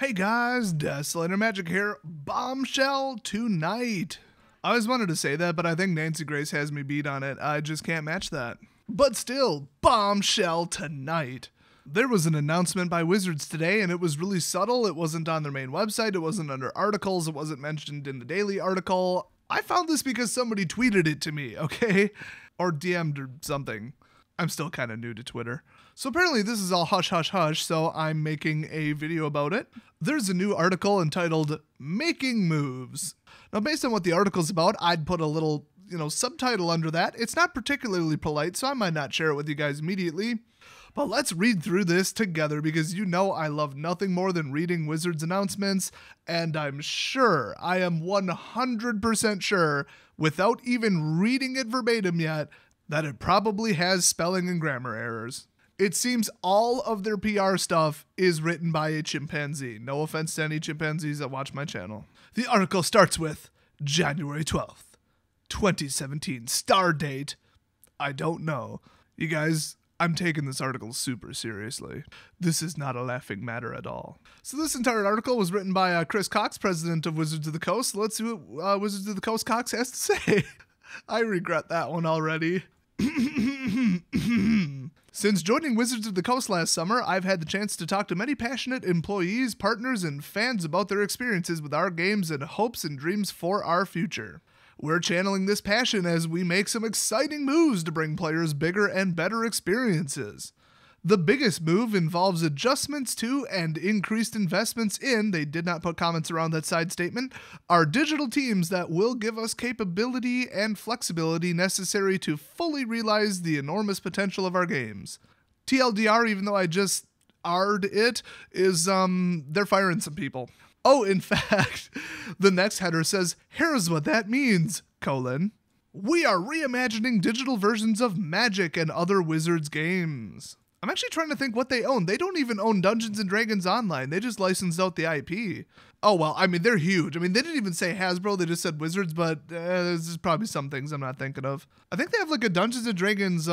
Hey guys, Desolator Magic here. Bombshell tonight. I always wanted to say that, but I think Nancy Grace has me beat on it. I just can't match that. But still, bombshell tonight. There was an announcement by Wizards today, and it was really subtle. It wasn't on their main website. It wasn't under articles. It wasn't mentioned in the daily article. I found this because somebody tweeted it to me, okay? Or DM'd or something. I'm still kind of new to Twitter. So apparently this is all hush hush hush, so I'm making a video about it. There's a new article entitled Making Moves. Now based on what the article's about, I'd put a little, subtitle under that. It's not particularly polite, so I might not share it with you guys immediately. But let's read through this together because you know I love nothing more than reading Wizards announcements, and I am 100% sure, without even reading it verbatim yet, that it probably has spelling and grammar errors. It seems all of their PR stuff is written by a chimpanzee. No offense to any chimpanzees that watch my channel. The article starts with January 12th, 2017. Star date, I don't know. You guys, I'm taking this article super seriously. This is not a laughing matter at all. So this entire article was written by Chris Cox, president of Wizards of the Coast. Let's see what Wizards of the Coast Cox has to say. I regret that one already. Since joining Wizards of the Coast last summer, I've had the chance to talk to many passionate employees, partners, and fans about their experiences with our games and hopes and dreams for our future. We're channeling this passion as we make some exciting moves to bring players bigger and better experiences. The biggest move involves adjustments to and increased investments in, they did not put comments around that side statement, our digital teams that will give us capability and flexibility necessary to fully realize the enormous potential of our games. TLDR, even though I just R'd it, is, they're firing some people. Oh, in fact, the next header says, here's what that means, : we are reimagining digital versions of Magic and other Wizards games. I'm actually trying to think what they own. They don't even own Dungeons & Dragons Online. They just licensed out the IP. Oh, well, I mean, they're huge. I mean, they didn't even say Hasbro. They just said Wizards, but there's probably some things I'm not thinking of. I think they have like a Dungeons & Dragons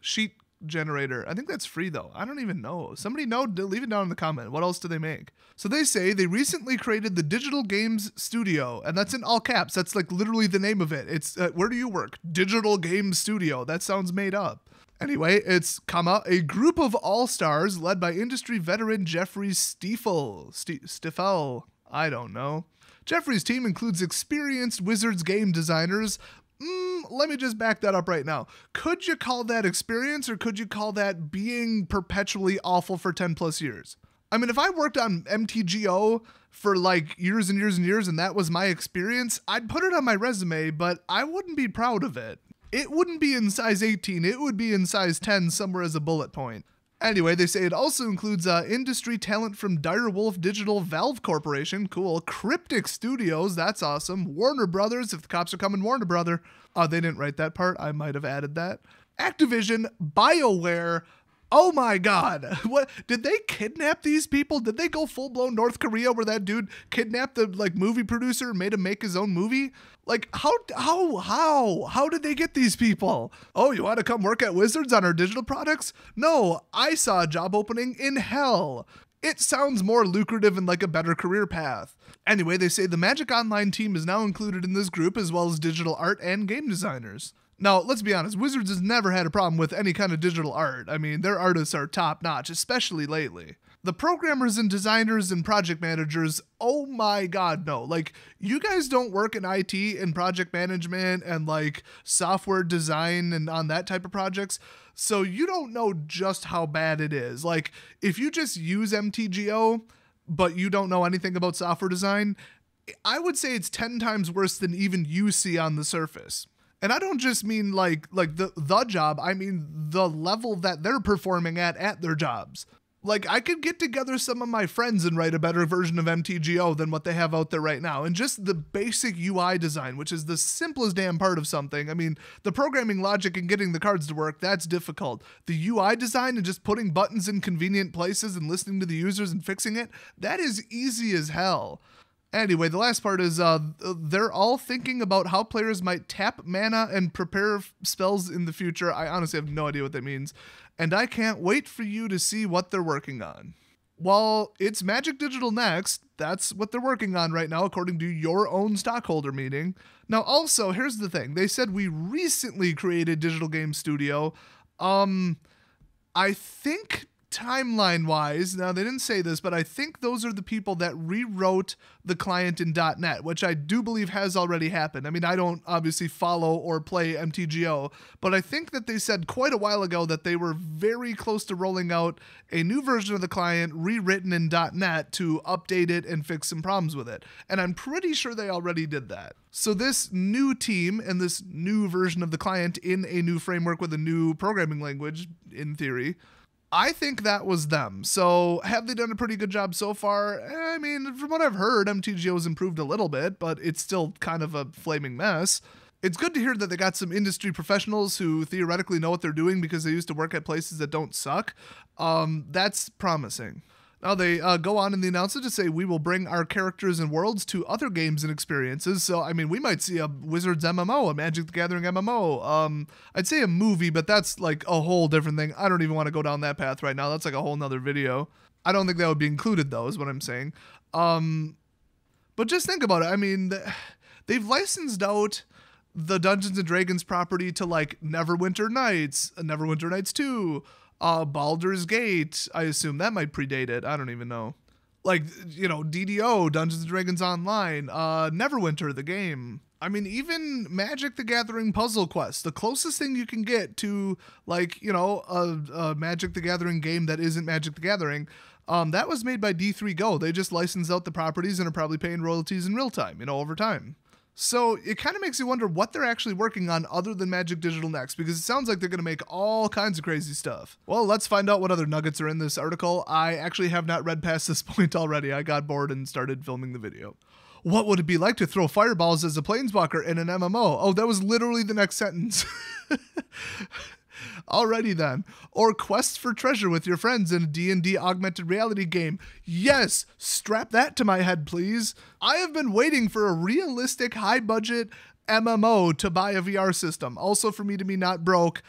sheet generator. I think that's free, though. I don't even know. Somebody know? Leave it down in the comment. What else do they make? So they say they recently created the Digital Games Studio, and that's in all caps. That's like literally the name of it. It's, where do you work? Digital Games Studio. That sounds made up. Anyway, it's, a group of all-stars led by industry veteran Jeffrey Stiefel. I don't know. Jeffrey's team includes experienced Wizards game designers. Let me just back that up right now. Could you call that experience, or could you call that being perpetually awful for 10 plus years? I mean, if I worked on MTGO for like years and years and years and that was my experience, I'd put it on my resume, but I wouldn't be proud of it. It wouldn't be in size 18, it would be in size 10 somewhere as a bullet point. Anyway, they say it also includes industry talent from Direwolf Digital, Valve Corporation, cool, Cryptic Studios, that's awesome, Warner Brothers, if the cops are coming, Warner Brother. They didn't write that part, I might have added that. Activision, BioWare, oh my god, what, did they kidnap these people? Did they go full-blown North Korea where that dude kidnapped the movie producer and made him make his own movie? Like, how did they get these people? Oh, you want to come work at Wizards on our digital products? No, I saw a job opening in hell. It sounds more lucrative and like a better career path. Anyway, they say the Magic Online team is now included in this group as well as digital art and game designers. Now, let's be honest, Wizards has never had a problem with any kind of digital art. I mean, their artists are top-notch, especially lately. The programmers and designers and project managers, oh my god, no. Like, you guys don't work in IT and project management and, like, software design and on that type of projects, so you don't know just how bad it is. Like, if you just use MTGO, but you don't know anything about software design, I would say it's 10 times worse than even you see on the surface. And I don't just mean like the job, I mean the level that they're performing at their jobs. Like, I could get together some of my friends and write a better version of MTGO than what they have out there right now. And just the basic UI design, which is the simplest damn part of something. I mean, the programming logic and getting the cards to work, that's difficult. The UI design and just putting buttons in convenient places and listening to the users and fixing it, that is easy as hell. Anyway, the last part is they're all thinking about how players might tap mana and prepare spells in the future. I honestly have no idea what that means. And I can't wait for you to see what they're working on. Well, it's Magic Digital Next. That's what they're working on right now, according to your own stockholder meeting. Now, also, here's the thing. They said we recently created Digital Game Studio. I think timeline-wise, now they didn't say this, but I think those are the people that rewrote the client in .NET, which I do believe has already happened. I mean, I don't obviously follow or play MTGO, but I think that they said quite a while ago that they were very close to rolling out a new version of the client rewritten in .NET to update it and fix some problems with it. And I'm pretty sure they already did that. So this new team and this new version of the client in a new framework with a new programming language, in theory, I think that was them. So have they done a pretty good job so far? I mean, from what I've heard, MTGO's improved a little bit, but it's still kind of a flaming mess. It's good to hear that they got some industry professionals who theoretically know what they're doing because they used to work at places that don't suck. That's promising. Now they go on in the announcement to say we will bring our characters and worlds to other games and experiences. So, I mean, we might see a Wizards MMO, a Magic the Gathering MMO. I'd say a movie, but that's like a whole different thing. I don't even want to go down that path right now. That's like a whole nother video. I don't think that would be included, though, is what I'm saying. But just think about it. I mean, they've licensed out the Dungeons & Dragons property to like Neverwinter Nights, Neverwinter Nights 2, Baldur's Gate. I assume that might predate it. I don't even know. Like, you know, DDO, Dungeons & Dragons Online, Neverwinter, the game. I mean, even Magic the Gathering Puzzle Quest, the closest thing you can get to, like, you know, a Magic the Gathering game that isn't Magic the Gathering, that was made by D3Go. They just licensed out the properties and are probably paying royalties in real time, you know, over time. So it kind of makes you wonder what they're actually working on other than Magic Digital Next, because it sounds like they're going to make all kinds of crazy stuff. Well, let's find out what other nuggets are in this article. I actually have not read past this point already. I got bored and started filming the video. What would it be like to throw fireballs as a planeswalker in an MMO? Oh, that was literally the next sentence. Alrighty then. Or quests for treasure with your friends in a D&D augmented reality game. Yes, strap that to my head, please. I have been waiting for a realistic high-budget MMO to buy a VR system. Also for me to be not broke.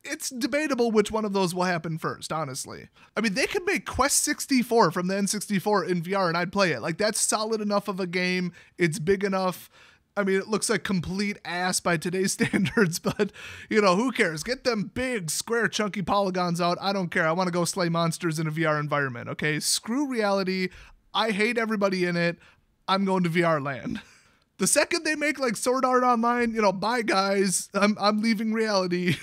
It's debatable which one of those will happen first, honestly. I mean, they could make Quest 64 from the N64 in VR and I'd play it. Like, that's solid enough of a game. It's big enough. I mean, it looks like complete ass by today's standards, but, you know, who cares? Get them big, square, chunky polygons out. I don't care. I want to go slay monsters in a VR environment, okay? Screw reality. I hate everybody in it. I'm going to VR land. The second they make, like, Sword Art Online, you know, bye, guys. I'm leaving reality.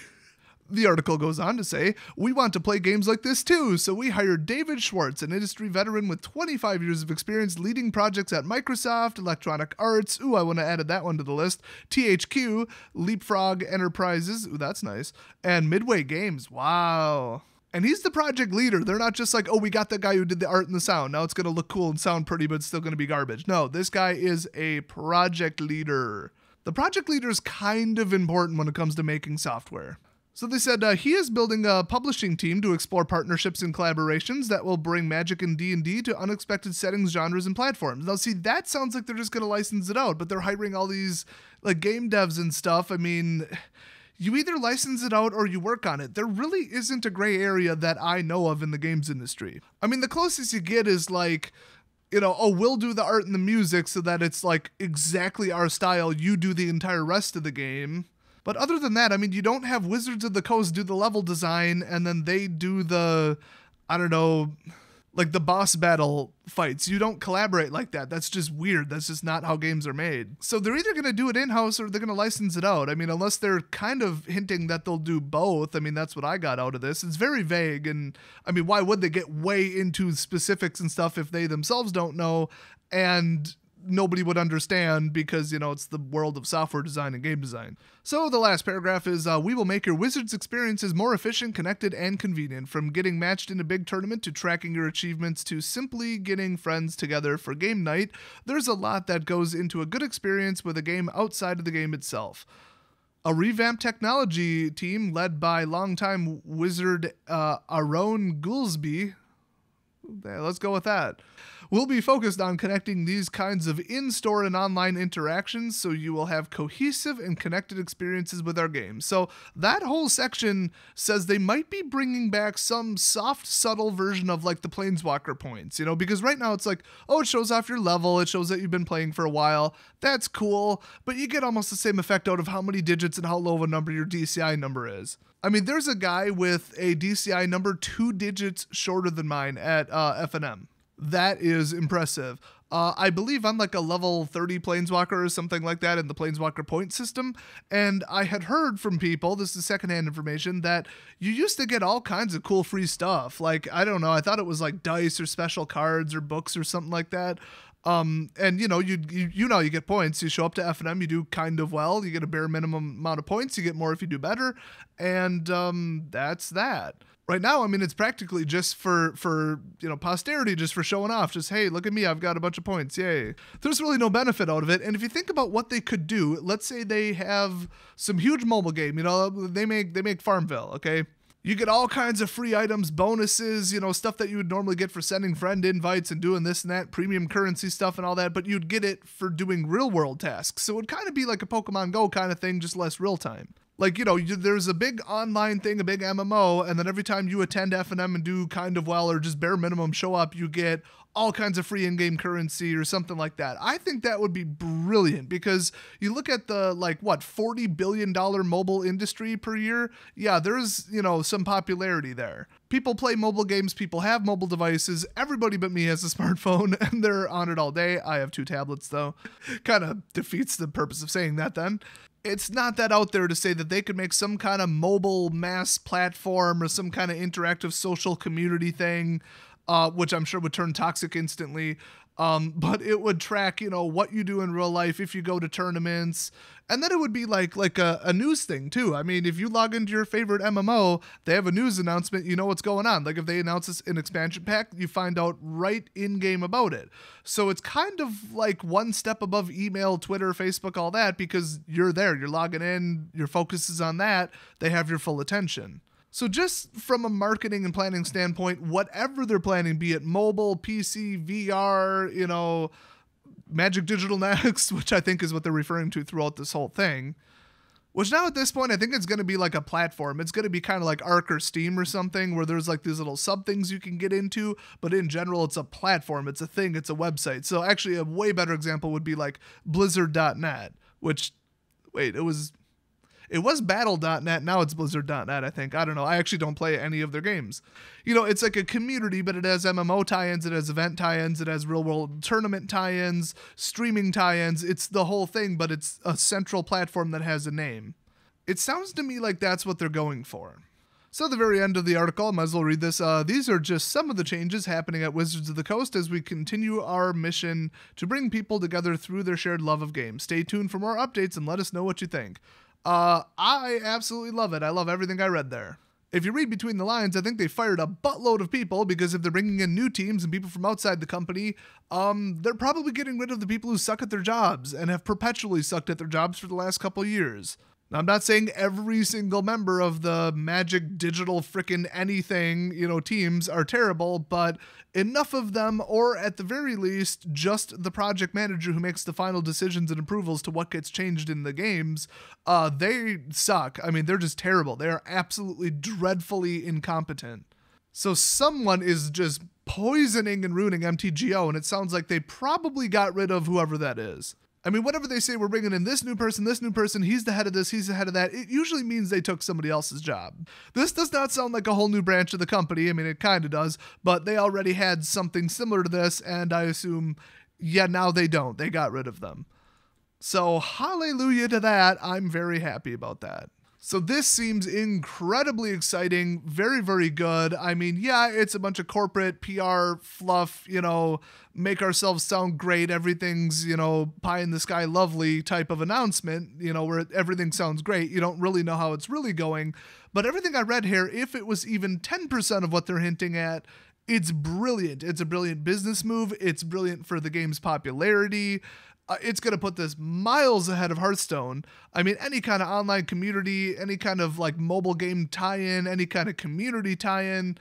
The article goes on to say, we want to play games like this too, so we hired David Schwartz, an industry veteran with 25 years of experience leading projects at Microsoft, Electronic Arts, ooh, I want to add that one to the list, THQ, Leapfrog Enterprises, ooh, that's nice, and Midway Games, wow. And he's the project leader. They're not just like, oh, we got that guy who did the art and the sound. Now it's going to look cool and sound pretty, but it's still going to be garbage. No, this guy is a project leader. The project leader is kind of important when it comes to making software. So they said he is building a publishing team to explore partnerships and collaborations that will bring Magic and D&D to unexpected settings, genres, and platforms. Now, see, that sounds like they're just going to license it out, but they're hiring all these like game devs and stuff. I mean, you either license it out or you work on it. There really isn't a gray area that I know of in the games industry. I mean, the closest you get is like, you know, oh, we'll do the art and the music so that it's like exactly our style. You do the entire rest of the game. But other than that, I mean, you don't have Wizards of the Coast do the level design and then they do the, I don't know, like the boss battle fights. You don't collaborate like that. That's just weird. That's just not how games are made. So they're either going to do it in-house or they're going to license it out. I mean, unless they're kind of hinting that they'll do both. I mean, that's what I got out of this. It's very vague. And I mean, why would they get way into specifics and stuff if they themselves don't know? And nobody would understand because, you know, it's the world of software design and game design. So the last paragraph is, we will make your Wizards experiences more efficient, connected, and convenient. From getting matched in a big tournament to tracking your achievements to simply getting friends together for game night, there's a lot that goes into a good experience with a game outside of the game itself. A revamped technology team led by longtime Wizard Aaron Goolsby. Let's go with that. will be focused on connecting these kinds of in-store and online interactions so you will have cohesive and connected experiences with our games. So that whole section says they might be bringing back some soft, subtle version of like the Planeswalker points, you know, because right now it's like, oh, it shows off your level, it shows that you've been playing for a while. That's cool, but you get almost the same effect out of how many digits and how low of a number your DCI number is. I mean, there's a guy with a DCI number 2 digits shorter than mine at FNM. That is impressive. I believe I'm like a level 30 Planeswalker or something like that in the Planeswalker point system. And I had heard from people, this is secondhand information, that you used to get all kinds of cool free stuff. Like, I don't know, I thought it was like dice or special cards or books or something like that. And you know, you get points. You show up to FNM, you do kind of well, you get a bare minimum amount of points, you get more if you do better, and that's that. Right now, I mean, it's practically just for you know, posterity, just for showing off. Just, hey, look at me, I've got a bunch of points, yay. There's really no benefit out of it. And if you think about what they could do, let's say they have some huge mobile game, you know, they make Farmville, okay? You get all kinds of free items, bonuses, you know, stuff that you would normally get for sending friend invites and doing this and that, premium currency stuff and all that, but you'd get it for doing real world tasks. So it would kind of be like a Pokemon Go kind of thing, just less real time. Like, you know, there's a big online thing, a big MMO, and then every time you attend FNM and do kind of well or just bare minimum show up, you get all kinds of free in-game currency or something like that. I think that would be brilliant because you look at the, like, what, $40 billion mobile industry per year? Yeah, there's, you know, some popularity there. People play mobile games, people have mobile devices, everybody but me has a smartphone, and they're on it all day. I have 2 tablets, though. Kind of defeats the purpose of saying that then. It's not that out there to say that they could make some kind of mobile mass platform or some kind of interactive social community thing, which I'm sure would turn toxic instantly. But it would track, you know, what you do in real life if you go to tournaments. And then it would be like a news thing too. I mean, if you log into your favorite MMO, they have a news announcement, you know what's going on. Like if they announce an expansion pack, you find out right in game about it. So it's kind of like one step above email, Twitter, Facebook, all that, because you're there, you're logging in, your focus is on that, they have your full attention. So just from a marketing and planning standpoint, whatever they're planning, be it mobile, PC, VR, you know, Magic Digital Next, which I think is what they're referring to throughout this whole thing, which now at this point, I think it's going to be like a platform. It's going to be kind of like Arc or Steam or something where there's like these little sub things you can get into, but in general, it's a platform. It's a thing. It's a website. So actually a way better example would be like Blizzard.net, which, wait, it was Battle.net, now it's Blizzard.net, I think. I don't know. I actually don't play any of their games. You know, it's like a community, but it has MMO tie-ins, it has event tie-ins, it has real-world tournament tie-ins, streaming tie-ins. It's the whole thing, but it's a central platform that has a name. It sounds to me like that's what they're going for. So at the very end of the article, I might as well read this. These are just some of the changes happening at Wizards of the Coast as we continue our mission to bring people together through their shared love of games. Stay tuned for more updates and let us know what you think. I absolutely love it. I love everything I read there. If you read between the lines, I think they fired a buttload of people because if they're bringing in new teams and people from outside the company, they're probably getting rid of the people who suck at their jobs and have perpetually sucked at their jobs for the last couple of years. Now, I'm not saying every single member of the Magic Digital frickin' anything, you know, teams are terrible, but enough of them, or at the very least, just the project manager who makes the final decisions and approvals to what gets changed in the games, they suck. I mean, they're just terrible. They are absolutely dreadfully incompetent. So someone is just poisoning and ruining MTGO, and it sounds like they probably got rid of whoever that is. I mean, whenever they say we're bringing in this new person, he's the head of this, he's the head of that, it usually means they took somebody else's job. This does not sound like a whole new branch of the company. I mean, it kind of does, but they already had something similar to this, and I assume, yeah, now they don't. They got rid of them. So, hallelujah to that. I'm very happy about that. So this seems incredibly exciting, very, very good. I mean, yeah, it's a bunch of corporate PR fluff, you know, make ourselves sound great, everything's, you know, pie in the sky lovely type of announcement, you know, where everything sounds great. You don't really know how it's really going. But everything I read here, if it was even 10% of what they're hinting at, it's brilliant. It's a brilliant business move. It's brilliant for the game's popularity. It's going to put this miles ahead of Hearthstone. I mean, any kind of online community, any kind of like mobile game tie-in, any kind of community tie-in,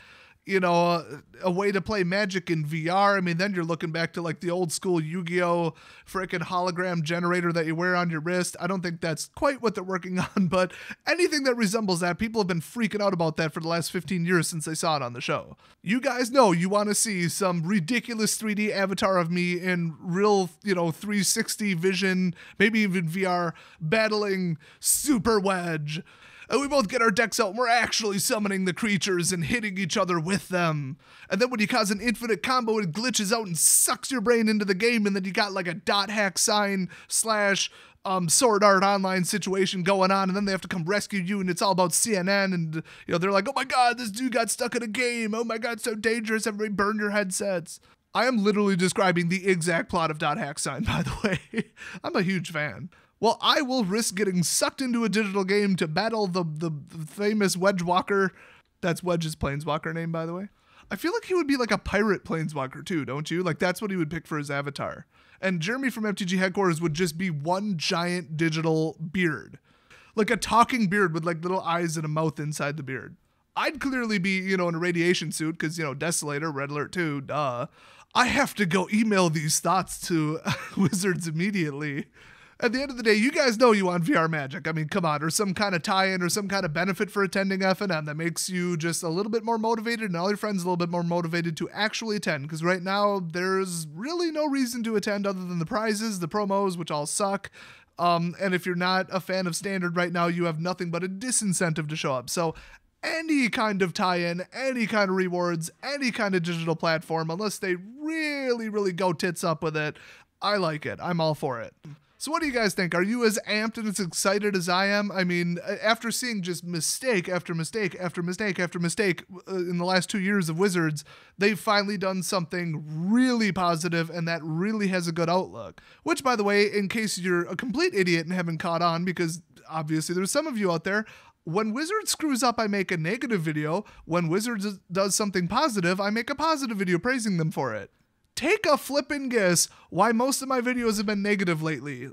a way to play Magic in VR. I mean, then you're looking back to like the old school Yu-Gi-Oh! Freaking hologram generator that you wear on your wrist. I don't think that's quite what they're working on, but anything that resembles that, people have been freaking out about that for the last 15 years since they saw it on the show. You guys know you want to see some ridiculous 3D avatar of me in real, 360 vision, maybe even VR, battling Super Wedge. And we both get our decks out and we're actually summoning the creatures and hitting each other with them. And then when you cause an infinite combo, it glitches out and sucks your brain into the game, and then you got like a dot hack sign / Sword Art Online situation going on, and then they have to come rescue you, and it's all about CNN, and they're like, oh my god, this dude got stuck in a game, oh my god, so dangerous, everybody burn your headsets. I am literally describing the exact plot of Dot Hack Sign, by the way. I'm a huge fan. Well, I will risk getting sucked into a digital game to battle the famous Wedge Walker. That's Wedge's planeswalker name, by the way. I feel like he would be like a pirate planeswalker too, don't you? Like that's what he would pick for his avatar. And Jeremy from MTG headquarters would just be one giant digital beard. Like a talking beard with like little eyes and a mouth inside the beard. I'd clearly be, in a radiation suit because, Desolator, Red Alert 2, duh. I have to go email these thoughts to Wizards immediately. At the end of the day, you guys know you want VR Magic. I mean, come on, or some kind of tie-in or some kind of benefit for attending FNM that makes you just a little bit more motivated and all your friends a little bit more motivated to actually attend. Because right now, there's really no reason to attend other than the prizes, the promos, which all suck. And if you're not a fan of Standard right now, you have nothing but a disincentive to show up. So any kind of tie-in, any kind of rewards, any kind of digital platform, unless they really, really go tits up with it, I like it. I'm all for it. So what do you guys think? Are you as amped and as excited as I am? I mean, after seeing just mistake after mistake after mistake after mistake in the last 2 years of Wizards, they've finally done something really positive and that really has a good outlook. Which, by the way, in case you're a complete idiot and haven't caught on, because obviously there's some of you out there, when Wizards screws up, I make a negative video. When Wizards does something positive, I make a positive video praising them for it. Take a flippin' guess why most of my videos have been negative lately.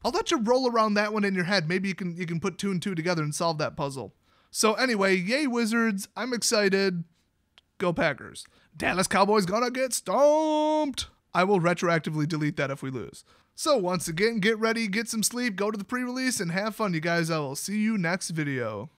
I'll let you roll around that one in your head. Maybe you can put 2 and 2 together and solve that puzzle. So anyway, yay Wizards. I'm excited. Go Packers. Dallas Cowboys gonna get stomped. I will retroactively delete that if we lose. So once again, get ready, get some sleep, go to the pre-release, and have fun, you guys. I will see you next video.